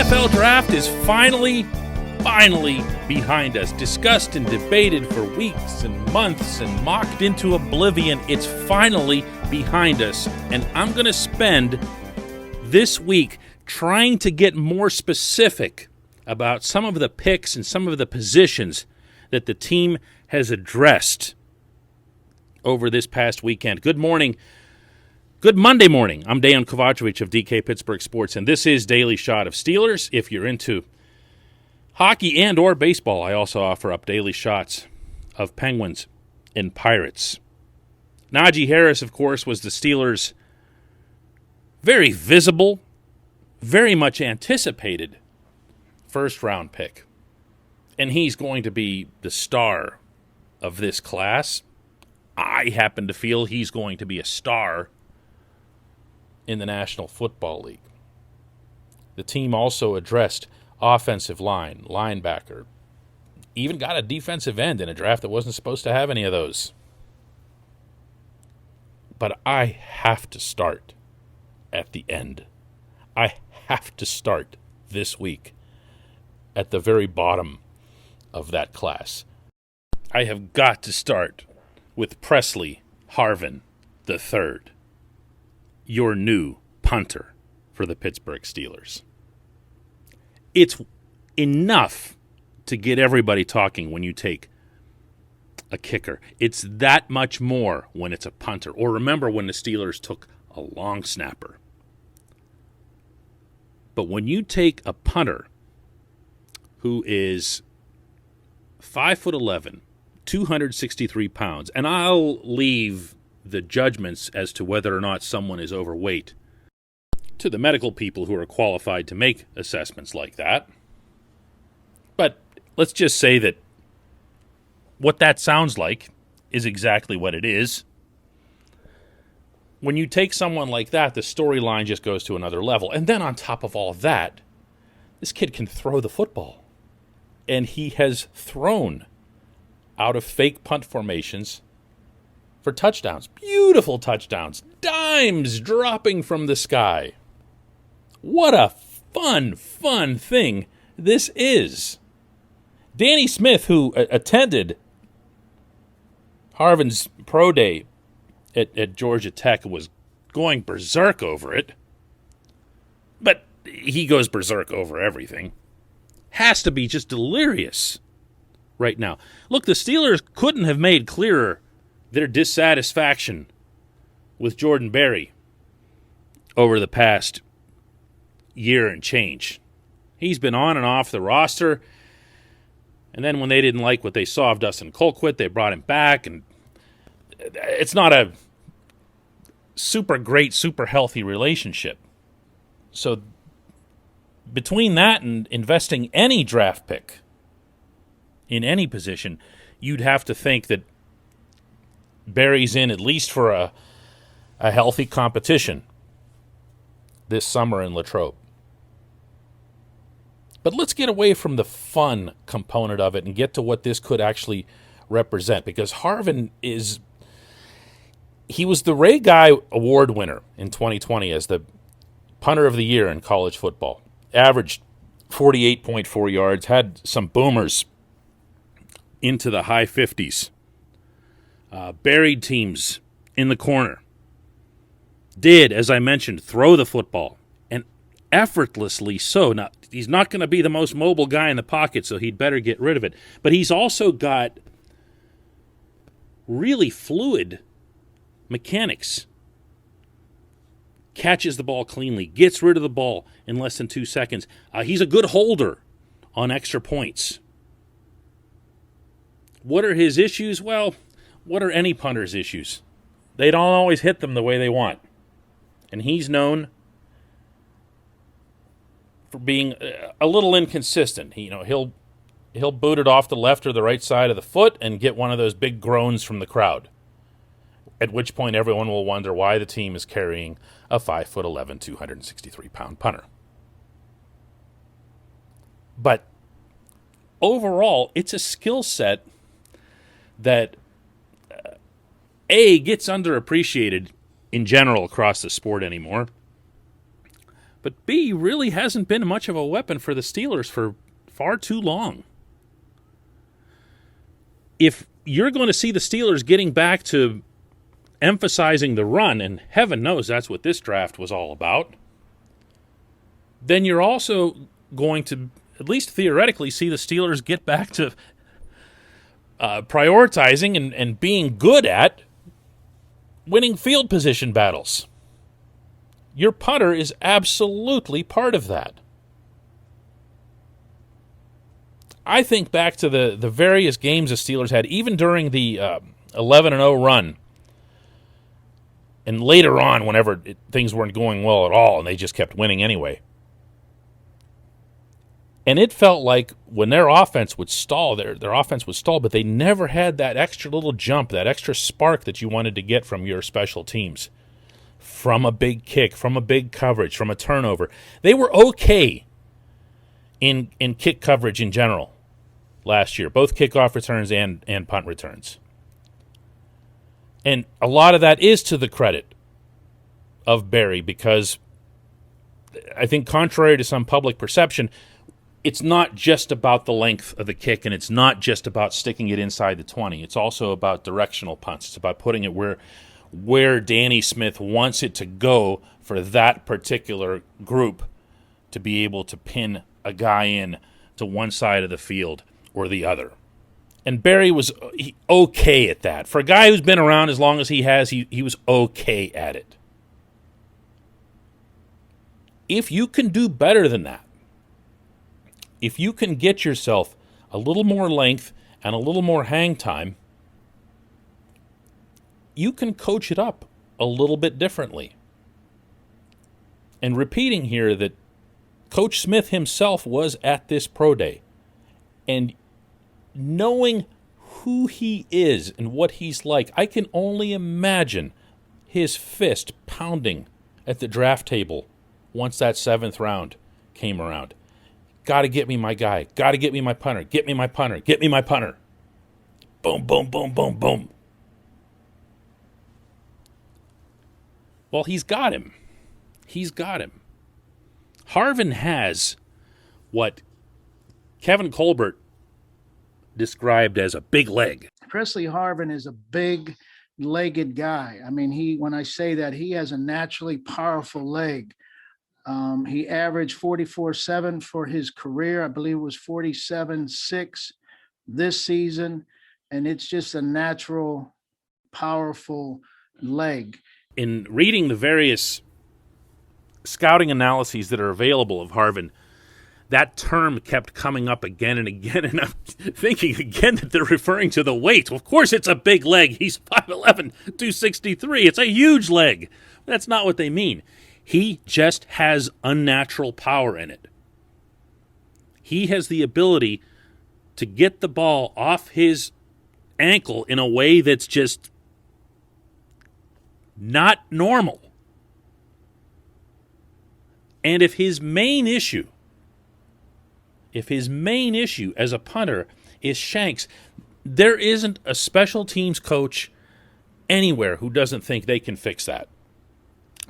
NFL draft is finally behind us. Discussed and debated for weeks and months and mocked into oblivion. It's finally behind us. And I'm going to spend this week trying to get more specific about some of the picks and some of the positions that the team has addressed over this past weekend. Good morning. Good Monday morning. I'm Dejan Kovacevic of DK Pittsburgh Sports, and this is Daily Shot of Steelers. If you're into hockey and or baseball, I also offer up daily shots of Penguins and Pirates. Najee Harris, of course, was the Steelers' very visible, very much anticipated first-round pick. And he's going to be the star of this class. I happen to feel he's going to be a star in the National Football League. The team also addressed offensive line, linebacker, even got a defensive end in a draft that wasn't supposed to have any of those. But I have to start at the end. I have to start this week at the very bottom of that class. I have got to start with Presley Harvin III, your new punter for the Pittsburgh Steelers. It's enough to get everybody talking when you take a kicker. It's that much more when it's a punter. Or remember when the Steelers took a long snapper. But when you take a punter who is 5'11", 263 pounds, and I'll leave the judgments as to whether or not someone is overweight to the medical people who are qualified to make assessments like that. But let's just say that what that sounds like is exactly what it is. When you take someone like that, the storyline just goes to another level. And then on top of all of that, this kid can throw the football. And he has thrown out of fake punt formations for touchdowns. Beautiful touchdowns. Dimes dropping from the sky. What a fun thing this is. Danny Smith, who attended Harvin's pro day at Georgia Tech, was going berserk over it. But he goes berserk over everything. Has to be just delirious right now. Look, the Steelers couldn't have made clearer their dissatisfaction with Jordan Berry over the past year and change. He's been on and off the roster, and then when they didn't like what they saw of Dustin Colquitt, they brought him back, and it's not a super great, super healthy relationship. So between that and investing any draft pick in any position, you'd have to think that Berry's in at least for a healthy competition this summer in Latrobe. But let's get away from the fun component of it and get to what this could actually represent. Because Harvin he was the Ray Guy Award winner in 2020 as the punter of the year in college football. Averaged 48.4 yards, had some boomers into the high 50s. Buried teams in the corner. Did, as I mentioned, throw the football, and effortlessly so. Now, he's not going to be the most mobile guy in the pocket, so he'd better get rid of it. But he's also got really fluid mechanics. Catches the ball cleanly, gets rid of the ball in less than 2 seconds. He's a good holder on extra points. What are his issues? Well, what are any punter's issues? They don't always hit them the way they want. And he's known for being a little inconsistent. He'll boot it off the left or the right side of the foot and get one of those big groans from the crowd. At which point everyone will wonder why the team is carrying a 5'11", 263-pound punter. But overall, it's a skill set that gets underappreciated in general across the sport anymore, But B really hasn't been much of a weapon for the Steelers for far too long. If you're going to see the Steelers getting back to emphasizing the run, and heaven knows that's what this draft was all about, then you're also going to, at least theoretically, see the Steelers get back to prioritizing and being good at winning field position battles. Your punter is absolutely part of that. I think back to the various games the Steelers had, even during the 11-0 run, and later on, whenever things weren't going well at all, and they just kept winning anyway. And it felt like when their offense would stall, their offense would stall, but they never had that extra little jump, that extra spark that you wanted to get from your special teams. From a big kick, from a big coverage, from a turnover. They were okay in kick coverage in general last year, both kickoff returns and punt returns. And a lot of that is to the credit of Barry, because I think contrary to some public perception, it's not just about the length of the kick, and it's not just about sticking it inside the 20. It's also about directional punts. It's about putting it where Danny Smith wants it to go for that particular group to be able to pin a guy in to one side of the field or the other. And Barry was okay at that. For a guy who's been around as long as he has, he was okay at it. If you can do better than that, if you can get yourself a little more length and a little more hang time, you can coach it up a little bit differently. And repeating here that Coach Smith himself was at this pro day, and knowing who he is and what he's like, I can only imagine his fist pounding at the draft table once that 7th round came around. Got to get me my guy. Got to get me my punter. Get me my punter. Get me my punter. Boom, boom, boom, boom, boom. Well, he's got him. He's got him. Harvin has what Kevin Colbert described as a big leg. Presley Harvin is a big-legged guy. I mean, when I say that, he has a naturally powerful leg. He averaged 44.7 for his career. I believe it was 47.6 this season. And it's just a natural, powerful leg. In reading the various scouting analyses that are available of Harvin, that term kept coming up again and again, and I'm thinking again that they're referring to the weight. Well, of course it's a big leg. He's 5'11", 263. It's a huge leg. That's not what they mean. He just has unnatural power in it. He has the ability to get the ball off his ankle in a way that's just not normal. And if his main issue as a punter is shanks, there isn't a special teams coach anywhere who doesn't think they can fix that.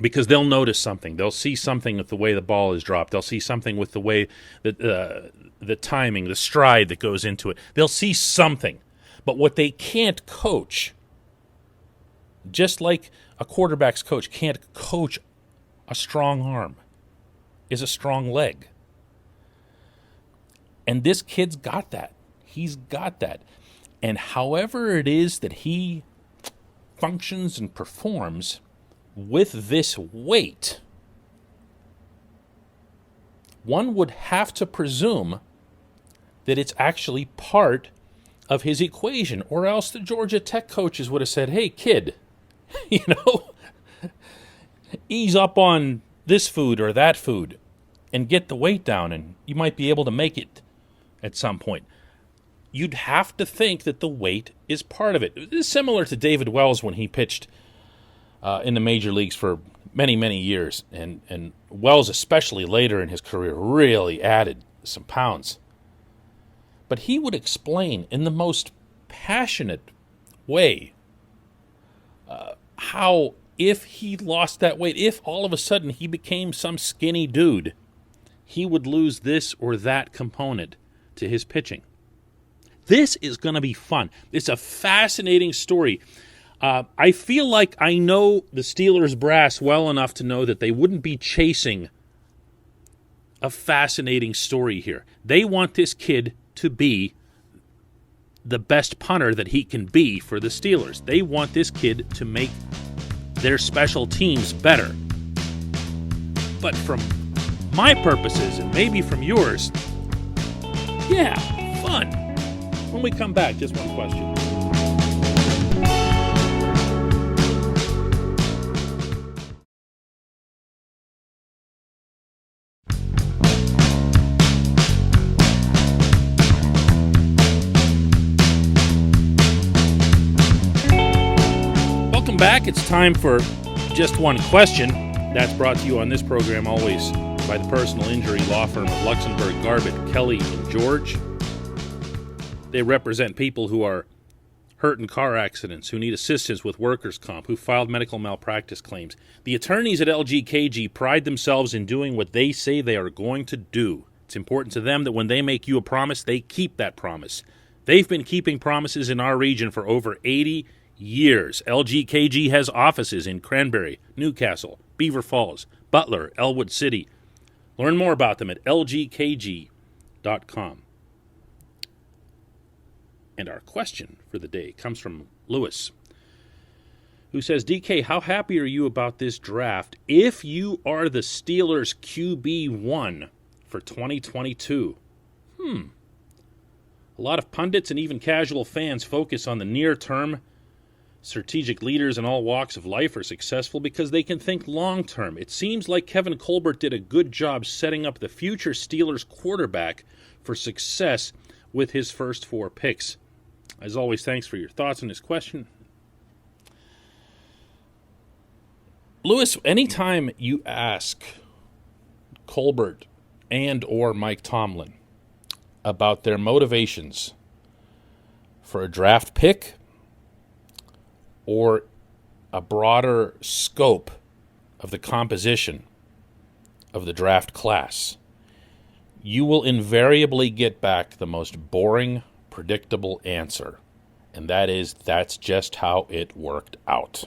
Because they'll notice something. They'll see something with the way the ball is dropped. They'll see something with the way that the timing, the stride that goes into it. They'll see something. But what they can't coach, just like a quarterback's coach can't coach a strong arm, is a strong leg. And this kid's got that. He's got that. And however it is that he functions and performs with this weight, one would have to presume that it's actually part of his equation, or else the Georgia Tech coaches would have said, hey, kid, ease up on this food or that food and get the weight down, and you might be able to make it at some point. You'd have to think that the weight is part of it. It's similar to David Wells when he pitched in the major leagues for many, many years. And Wells, especially later in his career, really added some pounds. But he would explain in the most passionate way how if he lost that weight, if all of a sudden he became some skinny dude, he would lose this or that component to his pitching. This is going to be fun. It's a fascinating story. I feel like I know the Steelers brass well enough to know that they wouldn't be chasing a fascinating story here. They want this kid to be the best punter that he can be for the Steelers. They want this kid to make their special teams better. But from my purposes, and maybe from yours, yeah, fun. When we come back, just one question. Welcome back. It's time for Just One Question. That's brought to you on this program always by the personal injury law firm of Luxembourg, Garbett, Kelly, and George. They represent people who are hurt in car accidents, who need assistance with workers' comp, who filed medical malpractice claims. The attorneys at LGKG pride themselves in doing what they say they are going to do. It's important to them that when they make you a promise, they keep that promise. They've been keeping promises in our region for over 80 years. LGKG has offices in Cranberry, Newcastle, Beaver Falls, Butler, Elwood City. Learn more about them at lgkg.com. And our question for the day comes from Lewis, who says, DK, how happy are you about this draft if you are the Steelers QB1 for 2022? A lot of pundits and even casual fans focus on the near term. Strategic leaders in all walks of life are successful because they can think long term. It seems like Kevin Colbert did a good job setting up the future Steelers quarterback for success with his first 4 picks. As always, thanks for your thoughts on this question. Lewis, anytime you ask Colbert and or Mike Tomlin about their motivations for a draft pick or a broader scope of the composition of the draft class, you will invariably get back the most boring, predictable answer, and that is, that's just how it worked out.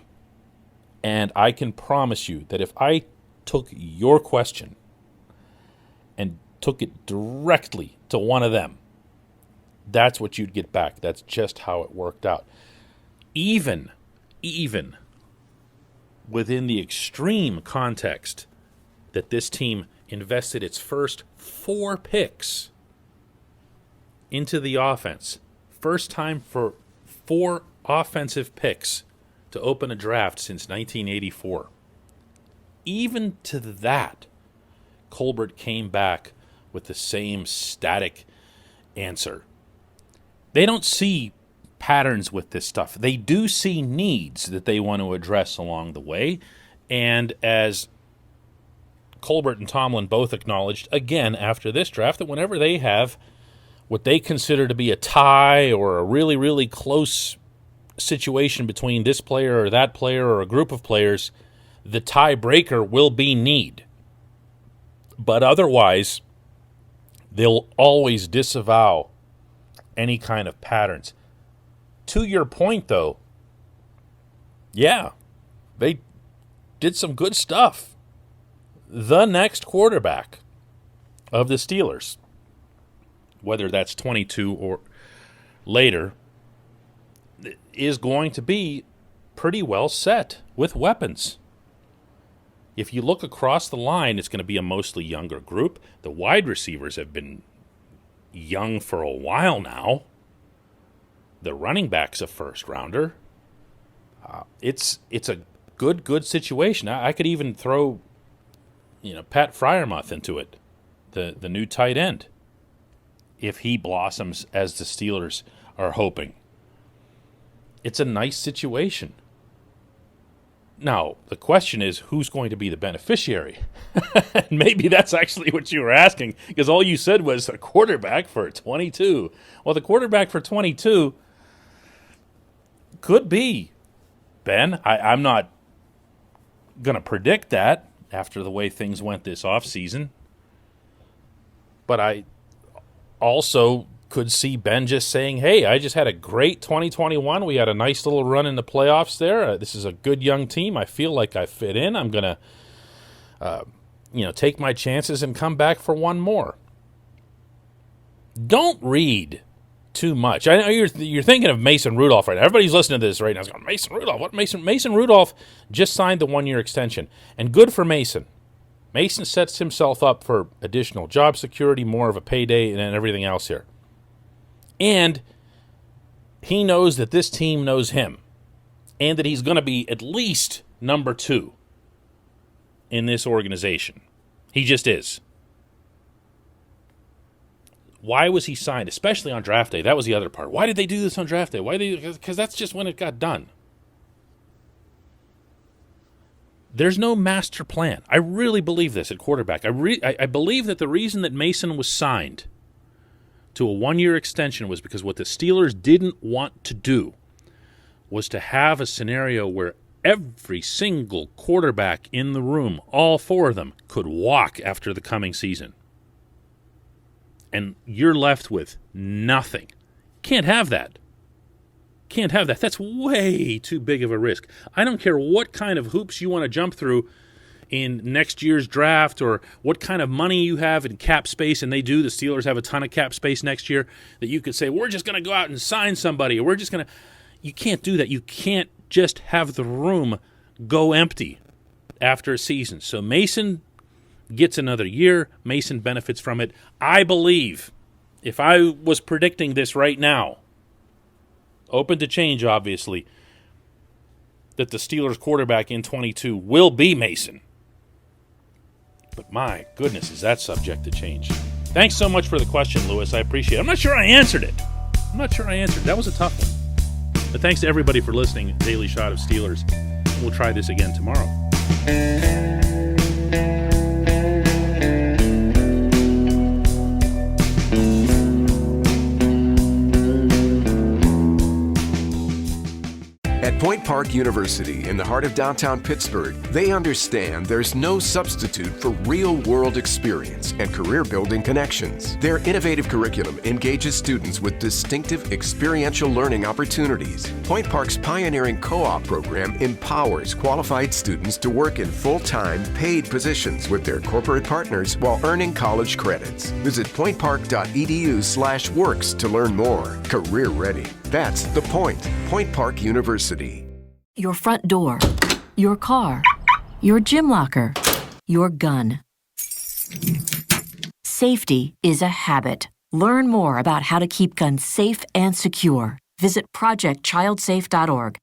And I can promise you that if I took your question and took it directly to one of them, that's what you'd get back. That's just how it worked out. Even within the extreme context that this team invested its first 4 picks into the offense. First time for 4 offensive picks to open a draft since 1984. Even to that, Colbert came back with the same static answer. They don't see patterns with this stuff. They do see needs that they want to address along the way. And as Colbert and Tomlin both acknowledged, again, after this draft, that whenever they have what they consider to be a tie or a really, really close situation between this player or that player or a group of players, the tiebreaker will be need. But otherwise, they'll always disavow any kind of patterns. To your point, though, yeah, they did some good stuff. The next quarterback of the Steelers, whether that's 22 or later, is going to be pretty well set with weapons. If you look across the line, it's going to be a mostly younger group. The wide receivers have been young for a while now. The running back's a first-rounder. It's a good situation. I could even throw, Pat Freiermuth into it, the new tight end, if he blossoms as the Steelers are hoping. It's a nice situation. Now, the question is, who's going to be the beneficiary? Maybe that's actually what you were asking, because all you said was a quarterback for 22. Well, the quarterback for 22 could be, Ben, I'm not going to predict that after the way things went this offseason. But I also could see Ben just saying, hey, I just had a great 2021. We had a nice little run in the playoffs there. This is a good young team. I feel like I fit in. I'm going to, take my chances and come back for one more. Don't read too much. I know you're thinking of Mason Rudolph right now. Everybody's listening to this right now. It's going, Mason Rudolph? What Mason Rudolph just signed the 1-year extension. And good for Mason. Mason sets himself up for additional job security, more of a payday, and everything else here. And he knows that this team knows him, and that he's going to be at least number 2 in this organization. He just is. Why was he signed, especially on draft day? That was the other part. Why did they do this on draft day? Because that's just when it got done. There's no master plan. I really believe this at quarterback. I believe that the reason that Mason was signed to a 1-year extension was because what the Steelers didn't want to do was to have a scenario where every single quarterback in the room, all 4 of them, could walk after the coming season. And you're left with nothing. Can't have that. Can't have that. That's way too big of a risk. I don't care what kind of hoops you want to jump through in next year's draft or what kind of money you have in cap space, and they do. The Steelers have a ton of cap space next year that you could say, we're just going to go out and sign somebody, or we're just going to... You can't do that. You can't just have the room go empty after a season. So Mason gets another year. Mason benefits from it. I believe, if I was predicting this right now, open to change, obviously, that the Steelers quarterback in 22 will be Mason. But my goodness, is that subject to change. Thanks so much for the question, Lewis. I appreciate it. I'm not sure I answered it. That was a tough one. But thanks to everybody for listening. Daily Shot of Steelers. We'll try this again tomorrow. At Point Park University, in the heart of downtown Pittsburgh, they understand there's no substitute for real-world experience and career-building connections. Their innovative curriculum engages students with distinctive experiential learning opportunities. Point Park's pioneering co-op program empowers qualified students to work in full-time, paid positions with their corporate partners while earning college credits. Visit pointpark.edu/works to learn more. Career ready. That's the point. Point Park University. Your front door, your car, your gym locker, your gun. Safety is a habit. Learn more about how to keep guns safe and secure. Visit projectchildsafe.org.